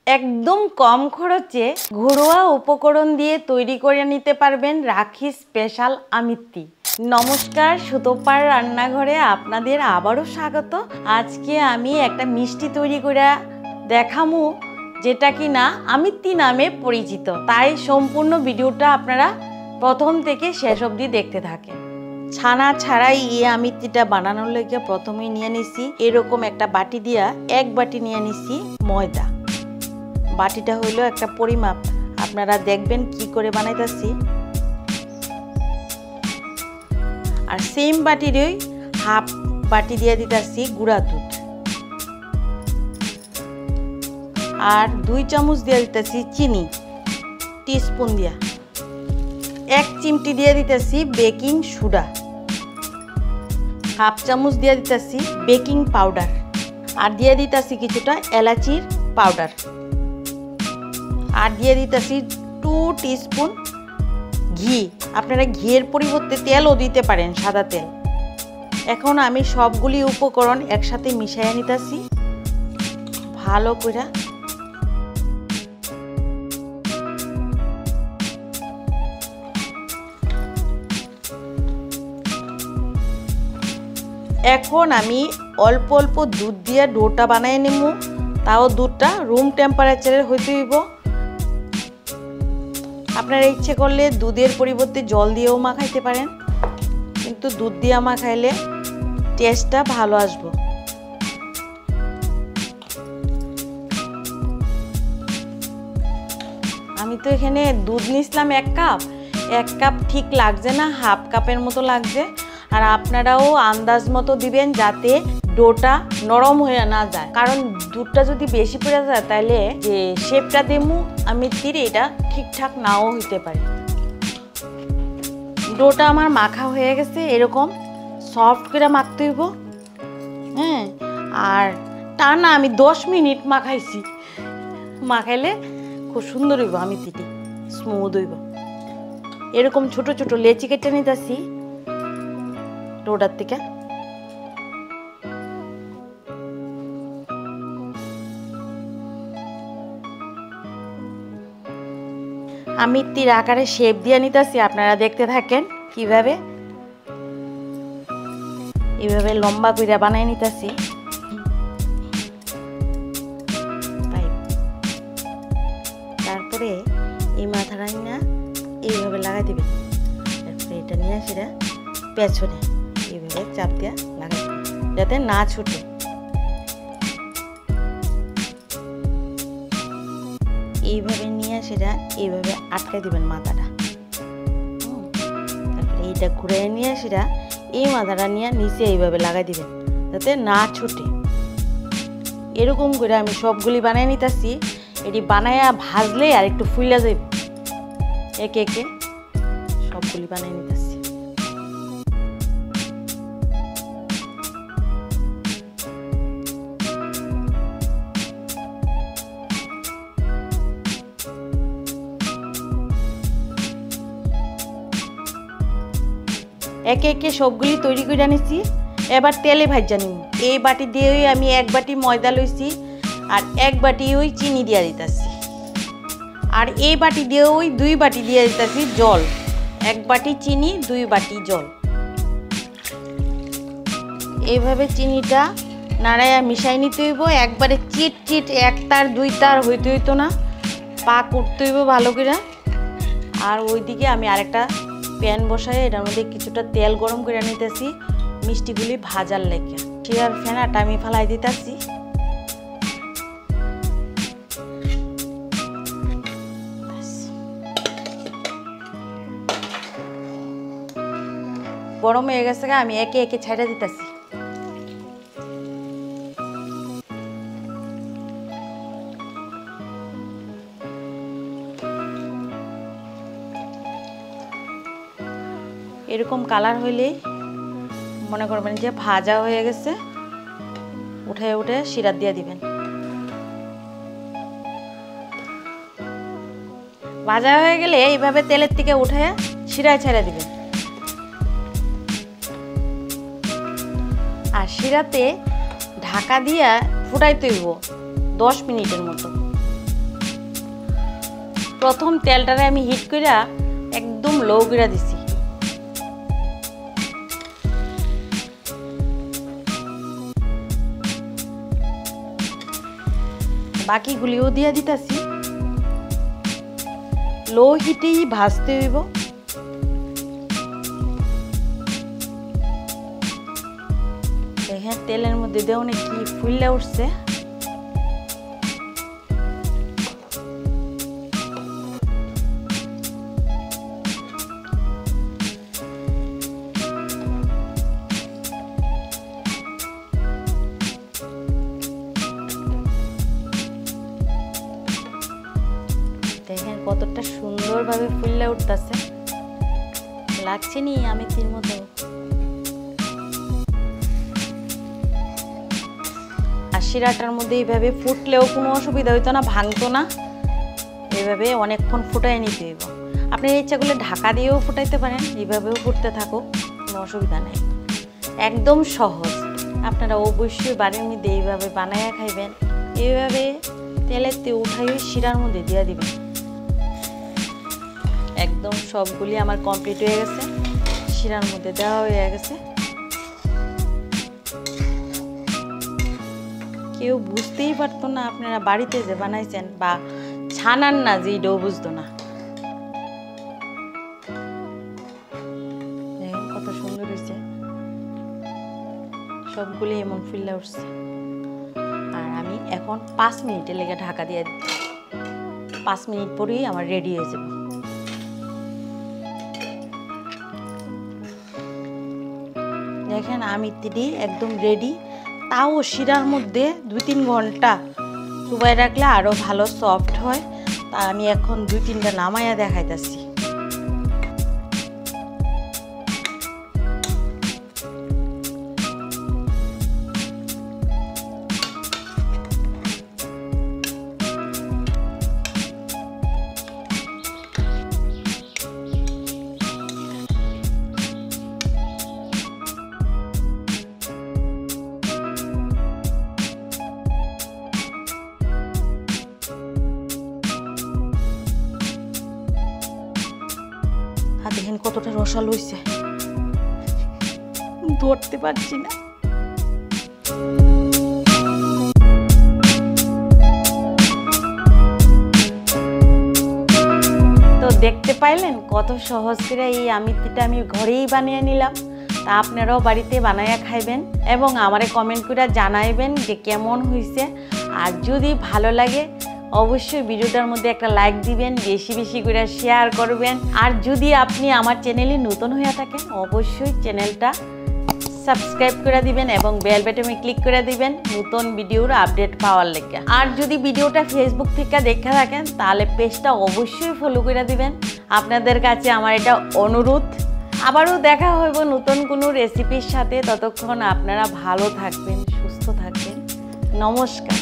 একদম কম খরচে ঘরোয়া উপকরণ দিয়ে তৈরি করে নিতে পারবেন রাখি স্পেশাল আমিত্তি। নমস্কার, সুতোপার রান্নাঘরে আপনাদের আবারও স্বাগত। আজকে আমি একটা মিষ্টি তৈরি করে দেখামু, যেটা কিনা আমিত্তি নামে পরিচিত। তাই সম্পূর্ণ ভিডিওটা আপনারা প্রথম থেকে শেষ অবধি দেখতে থাকেন। ছানা ছাড়াই এই আমিত্তিটা বানানোর লেগে প্রথমেই নিয়ে নিছি এরকম একটা বাটি দিয়া 1 বাটি নিয়ে নিছি ময়দা। বাটিটা হইলো একটা পরিমাপ, আপনারা দেখবেন কি করে বানাইতেছি। আর সেম বাটিরই হাফ বাটি দিয়ে দিতেছি গুঁড়া দুধ, আর 2 চামচ দিয়ে দিতেছি চিনি টিস্পুন দিয়া, 1 চিমটি দিয়ে দিতেছি বেকিং সোডা, হাফ চামচ দিয়ে দিতেছি বেকিং পাউডার, আর দিয়ে দিতেছি কিছুটা এলাচির পাউডার, আর দিয়ে দিতেছি 2 টিস্পুন ঘি। আপনারা ঘিয়ের পরিবর্তে তেলও দিতে পারেন, সাদা তেল। এখন আমি সবগুলি উপকরণ একসাথে মিশিয়ে নিতেছি ভালো করে। এখন আমি অল্প অল্প দুধ দিয়ে ডোটা বানিয়ে নেব, তাও দুধটা রুম টেম্পারেচারের হইতে হইব। আপনারা ইচ্ছে করলে দুধের পরিবর্তে জল দিয়েও মাখাইতে পারেন, কিন্তু দুধ দিয়ে মাখাইলে টেস্টটা ভালো আসবে। আমি তো এখানে দুধ নিছিলাম 1 কাপ, 1 কাপ ঠিক লাগছে না, হাফ কাপের মতো লাগছে। আর আপনারাও আন্দাজ মতো দিবেন যাতে ডোটা নরম হয়ে না যায়, কারণ দুধটা যদি বেশি পড়ে যায় তাহলে যে শেপটা দেমু আমিত্তির এটা ঠিকঠাক নাও হইতে পারে। ডোটা আমার মাখা হয়ে গেছে, এরকম সফট করে মাখতে হইব। হ্যাঁ, আর টানা আমি 10 মিনিট মাখাইছি, মাখাইলে খুব সুন্দর হইব আমিত্তিটি, স্মুথ হইব। এরকম ছোট ছোট লেচি কেটে নিতেছি ডোটার থেকে। আমিত্তির আকারে শেপ দিয়ে নিতেছি, আপনারা দেখতে থাকেন কিভাবে। এইভাবে লম্বা করে বানাই নিতেছি। তারপরে এই মাথাটা নিয়ে এইভাবে লাগাই দেবেন, তারপরে এটা নিয়ে সেটা পেছনে এইভাবে চাপ দিয়ে লাগাই দেবেন যাতে না ছুটে। এইভাবে নিয়ে সেটা এইভাবে আটকে দিবেন মাথাটা। তারপরে এইটা ঘুরে নিয়ে সেটা এই মাথাটা নিয়ে নিচে এইভাবে লাগাই দিবেন যাতে না ছুটে। এরকম করে আমি সবগুলি বানিয়ে নিতেছি। এটি বানায়া ভাজলে আর একটু ফুলে যাইব। একে একে সবগুলি বানিয়ে নিতেছি। একে একে সবগুলি তৈরি করে নিচ্ছি। এবার তেলে ভাজা নিব। এই বাটি দিয়ে আমি 1 বাটি ময়দা লইছি, আর 1 বাটি ওই চিনি দিয়ে দিতেছি, আর এই বাটি দিয়ে 2 বাটি দিয়ে দিতেছি জল। 1 বাটি চিনি, 2 বাটি জল। এইভাবে চিনিটা নাড়াইয়া মিশাই নিতে হইব। একবারে চিট চিট 1 তার 2 তার হইতে হইতো না, পাক উঠতে হইব ভালো করে। আর ওইদিকে আমি আরেকটা প্যান বসাই, এটার মধ্যে কিছুটা তেল গরম করে নিতেছি মিষ্টিগুলি ভাজার লেগে। আর ফেনাটা আমি ফেলাই দিতেছি। গরম হয়ে গেছে, আমি একে একে ছেড়ে দিতেছি। এরকম কালার হইলেই মনে করবেন যে ভাজা হয়ে গেছে। উঠে উঠে শিরা দিয়ে দিবেন। ভাজা হয়ে গেলে এইভাবে তেলের থেকে উঠে শিরায় ছেড়ে দিবেন। আর শিরাতে ঢাকা দিয়া ফুটাইতে হইব 10 মিনিটের মতো। প্রথম তেলটারে আমি হিট করে একদম লো করে দিছি। বাকিগুলিও দিয়ে দিতেছি। লো হিটেই ভাজতে হইব। দেখেন তেলের মধ্যে দিয়ে অনেক কি ফুলে উঠছে। দেখেন কতটা সুন্দরভাবে ফুলে উঠতেছে, লাগছে নি আমিতির মতো। আর শিরাটার মধ্যে এইভাবে ফুটলেও কোনো অসুবিধা হইতো না, ভাঙতো না। এইভাবে অনেকক্ষণ ফুটাই নিতে হইব। আপনি ইচ্ছা করলে ঢাকা দিয়েও ফুটাইতে পারেন, এইভাবেও ফুটতে থাকুক, কোনো অসুবিধা নেই। একদম সহজ। আপনারা অবশ্যই বাড়ির মধ্যে এইভাবে বানাইয়া খাইবেন। এইভাবে তেলেতে উঠাই শিরার মধ্যে দিয়ে দিবেন। একদম সবগুলি আমার কমপ্লিট হয়ে গেছে, শিরার মধ্যে দেওয়া হয়ে গেছে। কেউ বুঝতেই পারতো না আপনারা বাড়িতে যে বানাইছেন বা ছানান না, যে এটাও বুঝতো না। কত সুন্দর হয়েছে, সবগুলি এমন ফুলে উঠছে। আর আমি এখন 5 মিনিটের লেগে ঢাকা দিয়ে দিই। 5 মিনিট পরেই আমার রেডি হয়ে যাবে। দেখেন আমিত্তিটি একদম রেডি। তাও শিরার মধ্যে 2-3 ঘন্টা চুবাই রাখলে আরও ভালো সফট হয়। তা আমি এখন 2-3টা নামাইয়া দেখাইতেছি। দেখেন কতটা রসাল হয়েছে, ধরতে পারছি না। তো দেখতে পাইলেন কত সহজ করে এই আমিত্তিটা আমি ঘরেই বানিয়ে নিলাম। তা আপনারাও বাড়িতে বানাইয়া খাইবেন এবং আমারে কমেন্ট করে জানাইবেন যে কেমন হয়েছে। আর যদি ভালো লাগে অবশ্যই ভিডিওটার মধ্যে একটা লাইক দিবেন, বেশি বেশি করে শেয়ার করবেন। আর যদি আপনি আমার চ্যানেলে নতুন হয়ে থাকেন অবশ্যই চ্যানেলটা সাবস্ক্রাইব করে দিবেন এবং বেল বাটনে ক্লিক করে দিবেন নতুন ভিডিওর আপডেট পাওয়ার লেগে। আর যদি ভিডিওটা ফেসবুক থেকে দেখে থাকেন তাহলে পেজটা অবশ্যই ফলো করে দিবেন। আপনাদের কাছে আমার এটা অনুরোধ। আবারও দেখা হইব নতুন কোনো রেসিপির সাথে। ততক্ষণ আপনারা ভালো থাকবেন, সুস্থ থাকবেন। নমস্কার।